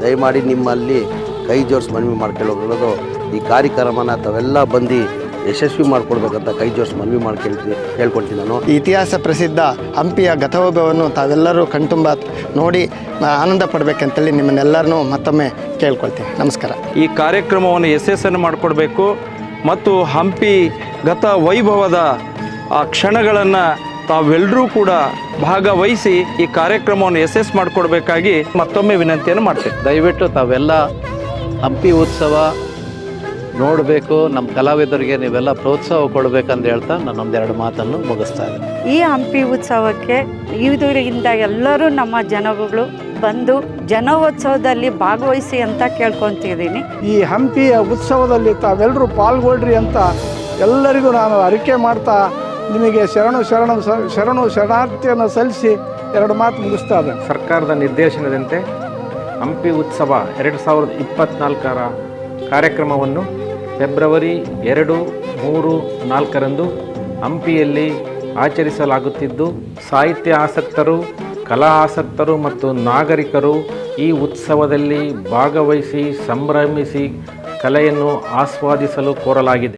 ದಯಮಾಡಿ ನಿಮ್ಮಲ್ಲಿ ಕೈ ಜೋಡಿಸಿ ಮನವಿ ಮಾಡ್ಕೊಳ್ಳೋದು ಈ ಕಾರ್ಯಕ್ರಮನ ತಾವೆಲ್ಲ ಬಂದು ಯಶಸ್ವಿ ಮಾಡಿಕೊಡ್ಬೇಕಂತ ಕೈ ಜೋಡಿಸಿ ಮನವಿ ಕೇಳ್ಕೊಳ್ತೀನಿ ನಾನು. ಇತಿಹಾಸ ಪ್ರಸಿದ್ಧ ಹಂಪಿಯ ಗತವೈಭವವನ್ನು ತಾವೆಲ್ಲರೂ ಕಣ್ತುಂಬ ನೋಡಿ ಆನಂದ ಪಡಬೇಕಂತೇಳಿ ನಿಮ್ಮನ್ನೆಲ್ಲರನ್ನೂ ಮತ್ತೊಮ್ಮೆ ಕೇಳ್ಕೊಳ್ತೀನಿ. ನಮಸ್ಕಾರ. ಈ ಕಾರ್ಯಕ್ರಮವನ್ನು ಯಶಸ್ಸನ್ನು ಮಾಡಿಕೊಡ್ಬೇಕು ಮತ್ತು ಹಂಪಿ ಗತ ವೈಭವದ ಆ ಕ್ಷಣಗಳನ್ನು ತಾವೆಲ್ಲರೂ ಕೂಡ ಭಾಗವಹಿಸಿ ಈ ಕಾರ್ಯಕ್ರಮವನ್ನು ಯಶಸ್ಸು ಮಾಡಿಕೊಡ್ಬೇಕಾಗಿ ಮತ್ತೊಮ್ಮೆ ವಿನಂತಿಯನ್ನು ಮಾಡ್ತೇವೆ. ದಯವಿಟ್ಟು ತಾವೆಲ್ಲ ಹಂಪಿ ಉತ್ಸವ ನೋಡಬೇಕು, ನಮ್ಮ ಕಲಾವಿದರಿಗೆ ನೀವೆಲ್ಲ ಪ್ರೋತ್ಸಾಹ ಕೊಡಬೇಕಂತ ಹೇಳ್ತಾ ನಾನು ಒಂದೆರಡು ಮಾತನ್ನು ಮುಗಿಸ್ತಾ ಇದ್ದೀನಿ. ಈ ಹಂಪಿ ಉತ್ಸವಕ್ಕೆ ಇದರಿಂದ ಎಲ್ಲರೂ ನಮ್ಮ ಜನಗಳು ಬಂದು ಜನೋತ್ಸವದಲ್ಲಿ ಭಾಗವಹಿಸಿ ಅಂತ ಕೇಳ್ಕೊತಿದ್ದೀನಿ. ಈ ಹಂಪಿಯ ಉತ್ಸವದಲ್ಲಿ ತಾವೆಲ್ಲರೂ ಪಾಲ್ಗೊಳ್ರಿ ಅಂತ ಎಲ್ಲರಿಗೂ ನಾನು ಅರಿಕೆ ಮಾಡ್ತಾ ನಿಮಗೆ ಶರಣಾರ್ಥಿಯನ್ನು ಸಲ್ಲಿಸಿ ಎರಡು ಮಾತು ಮುಗಿಸ್ತಾ ಇದ್ದೇನೆ. ಸರ್ಕಾರದ ನಿರ್ದೇಶನದಂತೆ ಹಂಪಿ ಉತ್ಸವ 2024ರ ಕಾರ್ಯಕ್ರಮವನ್ನು ಫೆಬ್ರವರಿ 2, 3, 4ರಂದು ಹಂಪಿಯಲ್ಲಿ ಆಚರಿಸಲಾಗುತ್ತಿದ್ದು, ಸಾಹಿತ್ಯ ಆಸಕ್ತರು, ಕಲಾ ಆಸಕ್ತರು ಮತ್ತು ನಾಗರಿಕರು ಈ ಉತ್ಸವದಲ್ಲಿ ಭಾಗವಹಿಸಿ ಸಂಭ್ರಮಿಸಿ ಕಲೆಯನ್ನು ಆಸ್ವಾದಿಸಲು ಕೋರಲಾಗಿದೆ.